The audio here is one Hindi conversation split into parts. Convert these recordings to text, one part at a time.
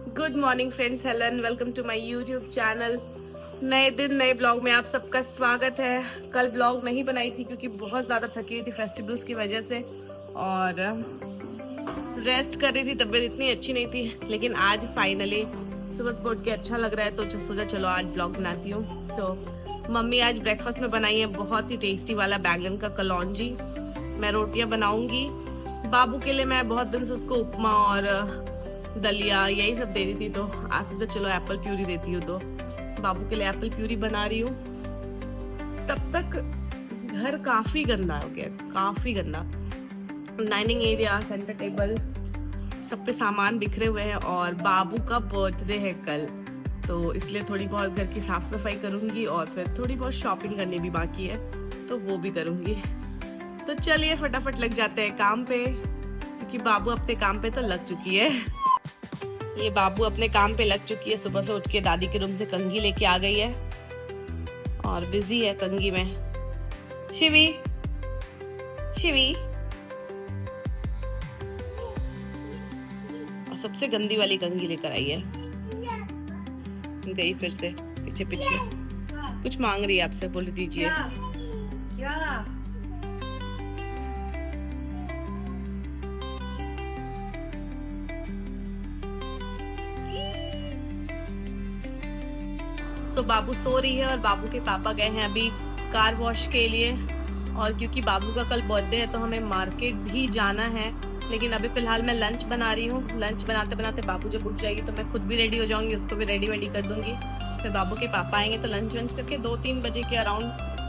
Good morning friends, Helen, welcome to my YouTube channel. नए दिन नए ब्लॉग में आप सबका स्वागत है। कल ब्लॉग नहीं बनाई थी क्योंकि बहुत ज़्यादा थकी हुई थी फेस्टिवल्स की वजह से और रेस्ट कर रही थी, तबीयत इतनी अच्छी नहीं थी। लेकिन आज फाइनली सुबह उठ के अच्छा लग रहा है तो सोचा चलो आज ब्लॉग बनाती हूँ। तो मम्मी आज ब्रेकफास्ट में बनाई है बहुत ही टेस्टी वाला बैंगन का कलौंजी। मैं रोटियाँ बनाऊँगी। बाबू के लिए मैं बहुत दिन से उसको उपमा और दलिया यही सब दे रही थी, तो आज सोचा चलो एप्पल प्यूरी देती हूँ। तो बाबू के लिए एप्पल प्यूरी बना रही हूँ। तब तक घर काफ़ी गंदा हो गया, काफ़ी गंदा। डाइनिंग एरिया, सेंटर टेबल, सब पे सामान बिखरे हुए हैं और बाबू का बर्थडे है कल, तो इसलिए थोड़ी बहुत घर की साफ सफाई करूँगी और फिर थोड़ी बहुत शॉपिंग करनी भी बाकी है तो वो भी करूँगी। तो चलिए फटाफट लग जाते हैं काम पे, क्योंकि बाबू अपने काम पे तो लग चुकी है। ये बाबू अपने काम पे लग चुकी है। सुबह से उठ के दादी के रूम से कंघी लेके आ गई है और बिजी है कंघी में। शिवी शिवी, और सबसे गंदी वाली कंघी लेकर आई है। गई फिर से पीछे पीछे, कुछ मांग रही है आपसे, बोल दीजिए। क्या? सो बाबू सो रही है और बाबू के पापा गए हैं अभी कार वॉश के लिए। और क्योंकि बाबू का कल बर्थडे है तो हमें मार्केट भी जाना है। लेकिन अभी फिलहाल मैं लंच बना रही हूँ। लंच बनाते बनाते बाबू जब उठ जाएगी तो मैं खुद भी रेडी हो जाऊंगी, उसको भी रेडी कर दूंगी। फिर बाबू के पापा आएंगे तो लंच वंच करके 2-3 बजे के अराउंड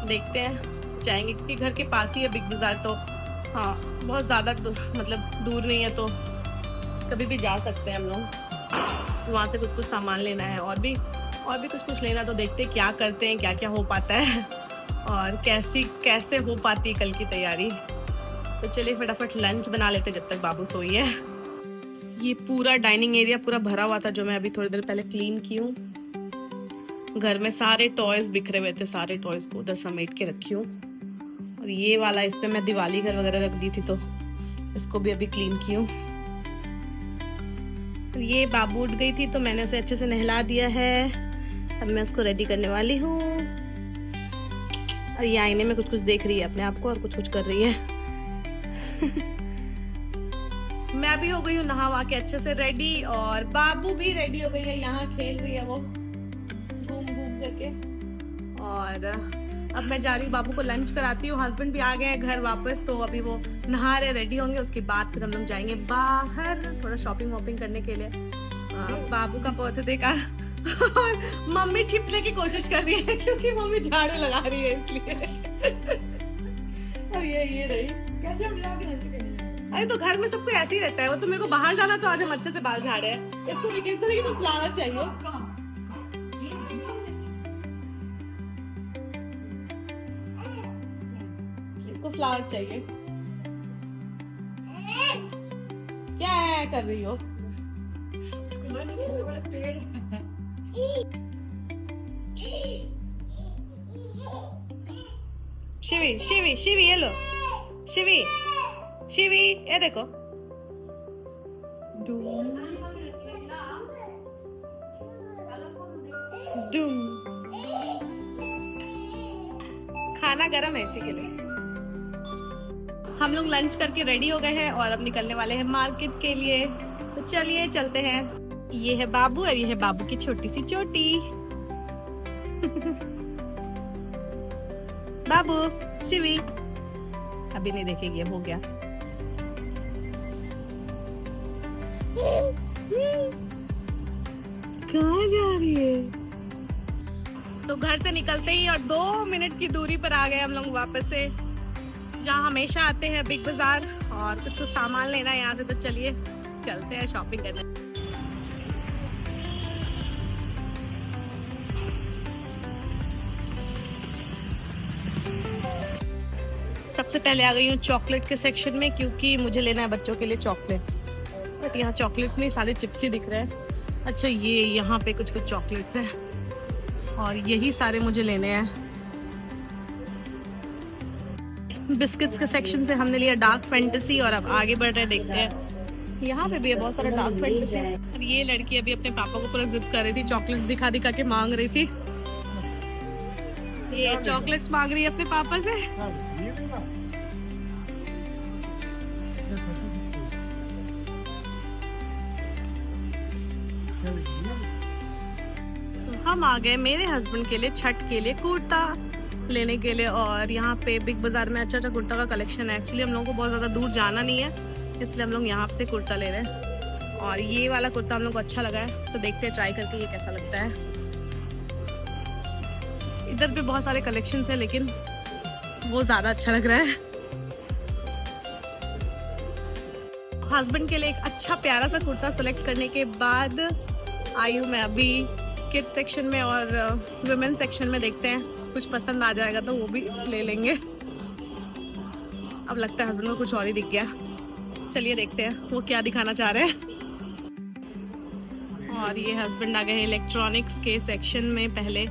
देखते हैं जाएंगे, क्योंकि घर के पास ही है बिग बाजार। तो हाँ, बहुत ज़्यादा मतलब दूर नहीं है, तो कभी भी जा सकते हैं हम लोग। वहाँ से कुछ सामान लेना है और भी कुछ लेना, तो देखते हैं क्या करते हैं, क्या क्या हो पाता है और कैसे हो पाती है कल की तैयारी। तो चलिए फटाफट लंच बना लेते जब तक बाबू सोई है। ये पूरा डाइनिंग एरिया पूरा भरा हुआ था जो मैं अभी थोड़ी देर पहले क्लीन की हूँ। घर में सारे टॉयज बिखरे हुए थे, सारे टॉयज को उधर समेट के रखी हूँ। और ये वाला, इस पे मैं दिवाली घर वगैरह रख दी थी तो इसको भी अभी क्लीन की हूँ। ये बाबू उठ गई थी तो मैंने उसे अच्छे से नहला दिया है। अब मैं उसको रेडी करने वाली हूँ। और ये आईने में कुछ देख रही है अपने आप को और कुछ कर रही है। मैं भी हो गई हूँ नहा के अच्छे से रेडी और बाबू भी रेडी हो गई है, यहाँ खेल रही है वो घूम करके। और अब मैं जा रही हूँ बाबू को लंच कराती हूँ। हस्बैंड भी आ गए हैं घर वापस, तो अभी वो नहा रहे, रेडी होंगे। उसके बाद फिर हम लोग जाएंगे बाहर थोड़ा शॉपिंग वॉपिंग करने के लिए। बाबू का बर्थडे का और मम्मी छिपने की कोशिश कर रही है क्योंकि मम्मी झाड़ू लगा रही है इसलिए। और ये रही। कैसे अरे तो घर में सबको ऐसे ही रहता है। वो तो मेरे को बाहर जाना, तो आज हम अच्छे से बाल झाड़े हैं। इसको देखिए तो फ्लावर चाहिए। इसको फ्लावर चाहिए। क्या कर रही हो? शिवी शिवी शिवी, ये लो शिवी शिवी, ये देखो। डूम डूम। खाना गरम है इसी के लिए। हम लोग लंच करके रेडी हो गए हैं और अब निकलने वाले हैं मार्केट के लिए। तो चलिए चलते हैं। ये है बाबू और ये है बाबू की छोटी सी चोटी। बाबू, शिवी अभी नहीं देखेगी, अब हो गया। कहाँ जा रही है? तो घर से निकलते ही और 2 मिनट की दूरी पर आ गए हम लोग वापस से, जहाँ हमेशा आते हैं, बिग बाजार। और कुछ सामान लेना है यहाँ से, तो चलिए चलते हैं शॉपिंग करने। सबसे पहले आ गई हूँ चॉकलेट के सेक्शन में, क्योंकि मुझे लेना है बच्चों के लिए चॉकलेट्स। बट यहाँ चॉकलेट्स नहीं, सारे चिप्स ही दिख रहे हैं। अच्छा, ये यहाँ पे कुछ चॉकलेट्स हैं और यही सारे मुझे लेने हैं। बिस्किट्स के सेक्शन से हमने लिया डार्क फैंटेसी और अब आगे बढ़ रहे, देखते हैं। यहाँ पे भी है बहुत सारा डार्क फैंटेसी। और ये लड़की अभी अपने पापा को पूरा जिद कर रही थी, चॉकलेट्स दिखा दिखा के मांग रही थी। ये चॉकलेट्स मांग रही है अपने पापा से। हम आ गए मेरे हस्बैंड के लिए छठ के लिए कुर्ता लेने के लिए, और यहाँ पे बिग बाजार में अच्छा अच्छा कुर्ता का कलेक्शन है। एक्चुअली हम लोगों को बहुत ज़्यादा दूर जाना नहीं है, इसलिए हम लोग यहाँ से कुर्ता ले रहे हैं। और ये वाला कुर्ता हम लोग को अच्छा लगा है, तो देखते हैं ट्राई करके ये कैसा लगता है। इधर पे बहुत सारे कलेक्शंस है, लेकिन वो ज़्यादा अच्छा लग रहा है। हस्बैंड के लिए एक अच्छा प्यारा सा कुर्ता सेलेक्ट करने के बाद आई हूँ मैं अभी किड्स सेक्शन में, और वुमेन सेक्शन में देखते हैं कुछ पसंद आ जाएगा तो वो भी ले लेंगे। अब लगता है हस्बैंड को कुछ और ही दिख गया, चलिए देखते हैं वो क्या दिखाना चाह रहे हैं। और ये हस्बैंड आ गए हैं इलेक्ट्रॉनिक्स के सेक्शन में पहले।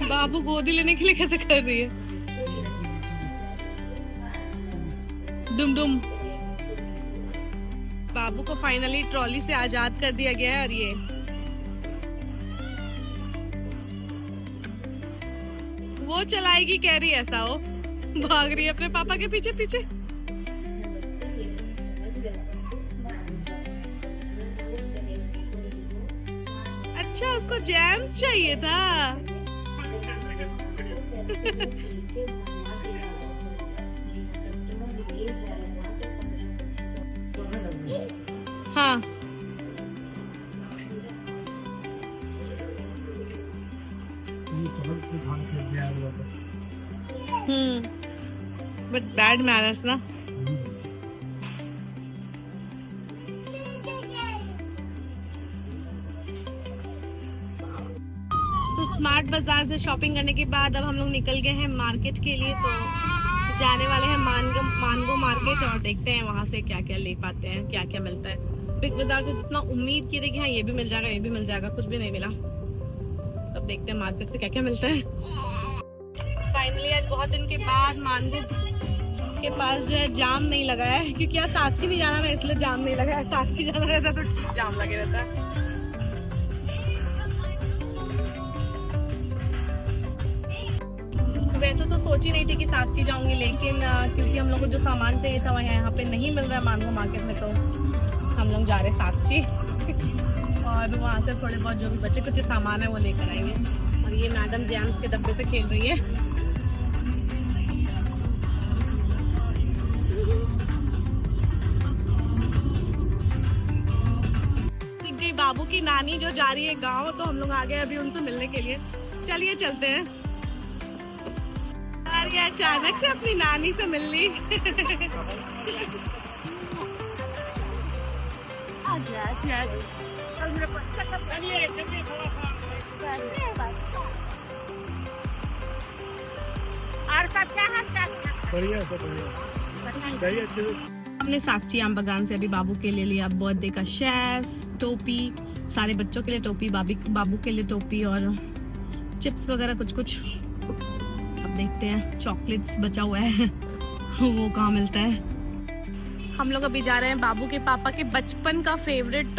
बाबू गोदी लेने के लिए कैसे कर रही है, दुम दुम। बाबू को फाइनली ट्रॉली से आजाद कर दिया गया है, और ये वो चलाएगी कह रही है, ऐसा हो भाग रही है अपने पापा के पीछे पीछे। अच्छा उसको जैम्स चाहिए था। हाँ बट बैड मैनर्स ना। स्मार्ट बाजार से शॉपिंग करने के बाद अब हम लोग निकल गए हैं मार्केट के लिए। तो जाने वाले हैं मानगो मार्केट, और देखते हैं वहाँ से क्या क्या ले पाते हैं, क्या क्या मिलता है। बिग बाजार से जितना उम्मीद की थी कि हाँ ये भी मिल जाएगा ये भी मिल जाएगा, कुछ भी नहीं मिला। तब देखते हैं मार्केट से क्या क्या मिलता है। फाइनली आज बहुत दिन के बाद मानगो के पास जो है जाम नहीं लगा है, क्योंकि आज साक्षी नहीं जाना था इसलिए जाम नहीं लगा है। साक्षी जाना रहता तो जाम लगे रहता है। वैसे तो सोची नहीं थी कि साक्षी जाऊंगी, लेकिन क्योंकि हम लोग को जो सामान चाहिए था वह यहाँ पे नहीं मिल रहा है मानगो मार्केट में, तो हम लोग जा रहे साक्षी। और वहाँ से थोड़े बहुत जो भी बच्चे कुछ सामान है वो लेकर आएंगे। और ये मैडम जैम्स के डब्बे से खेल रही है। बाबू की नानी जो जा रही है गाँव, तो हम लोग आ गए अभी उनसे मिलने के लिए। चलिए चलते हैं। ये अचानक से अपनी नानी से मिल ली। हमने साक्षी आम बागान से अभी बाबू के लिए लिया बर्थडे का शैस, टोपी, सारे बच्चों के लिए टोपी, बाबू के लिए टोपी और चिप्स वगैरह कुछ कुछ। अब देखते हैं चॉकलेट्स बचा हुआ है वो कहाँ मिलता है। हम लोग अभी जा रहे हैं बाबू के पापा के बचपन का फेवरेट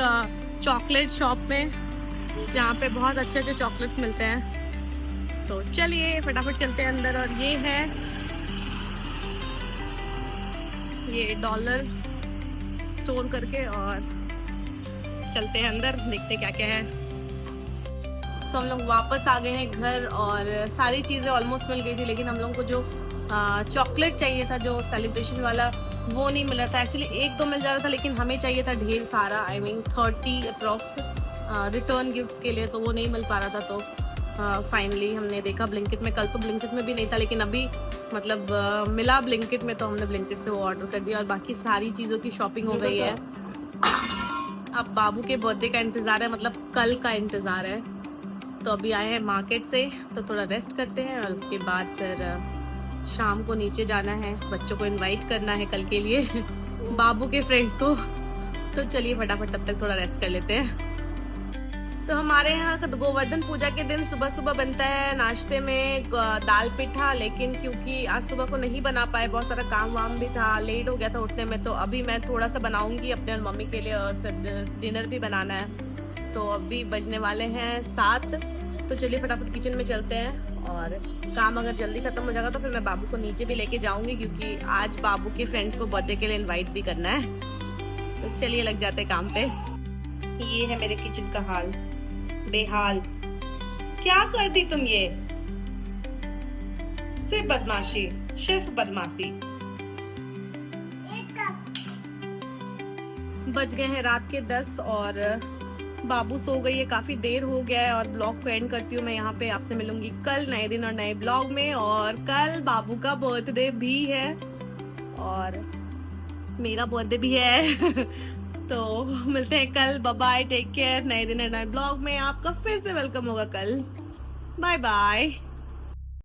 चॉकलेट शॉप में, जहाँ पे बहुत अच्छे अच्छे चॉकलेट्स मिलते हैं। तो चलिए फटाफट चलते हैं अंदर। और ये है ये डॉलर स्टोर करके, और चलते हैं अंदर देखते क्या क्या है। तो हम लोग वापस आ गए हैं घर, और सारी चीज़ें ऑलमोस्ट मिल गई थी, लेकिन हम लोग को जो चॉकलेट चाहिए था जो सेलिब्रेशन वाला वो नहीं मिल रहा था। एक्चुअली एक दो मिल जा रहा था, लेकिन हमें चाहिए था ढेर सारा, I mean 30 approx return gifts के लिए, तो वो नहीं मिल पा रहा था। तो फाइनली हमने देखा ब्लिंकिट में, कल तो ब्लिंकिट में भी नहीं था, लेकिन अभी मतलब मिला ब्लिंकिट में, तो हमने ब्लिंकिट से वो ऑर्डर कर दिया और बाकी सारी चीज़ों की शॉपिंग हो गई है। अब बाबू के बर्थडे का इंतज़ार है, मतलब कल का इंतज़ार है। तो अभी आए हैं मार्केट से, तो थोड़ा रेस्ट करते हैं और उसके बाद फिर शाम को नीचे जाना है, बच्चों को इनवाइट करना है कल के लिए बाबू के फ्रेंड्स को। तो चलिए फटाफट तब तक थोड़ा रेस्ट कर लेते हैं। तो हमारे यहाँ गोवर्धन पूजा के दिन सुबह सुबह बनता है नाश्ते में दाल पिठा, लेकिन क्योंकि आज सुबह को नहीं बना पाए, बहुत सारा काम वाम भी था, लेट हो गया था उठने में, तो अभी मैं थोड़ा सा बनाऊंगी अपने और मम्मी के लिए, और फिर डिनर भी बनाना है। तो अभी बजने वाले हैं 7, तो चलिए फटाफट किचन में चलते हैं। और काम अगर जल्दी खत्म हो जाएगा तो फिर मैं बाबू को नीचे भी लेके जाऊंगी, क्योंकि आज बाबू के फ्रेंड्स को बर्थडे के लिए इनवाइट भी करना है। तो चलिए लग जाते हैं काम पे। ये है मेरे किचन का हाल, बेहाल। क्या कर दी तुम ये? सिर्फ बदमाशी, सिर्फ बदमाशी। बज गए हैं रात के 10 और बाबू सो गई है, काफी देर हो गया है। और ब्लॉग को एंड करती हूँ मैं यहाँ पे। आपसे मिलूंगी कल नए दिन और नए ब्लॉग में। और कल बाबू का बर्थडे भी है और मेरा बर्थडे भी है। तो मिलते हैं कल। Bye bye, take care. नए दिन और नए ब्लॉग में आपका फिर से वेलकम होगा कल। Bye bye.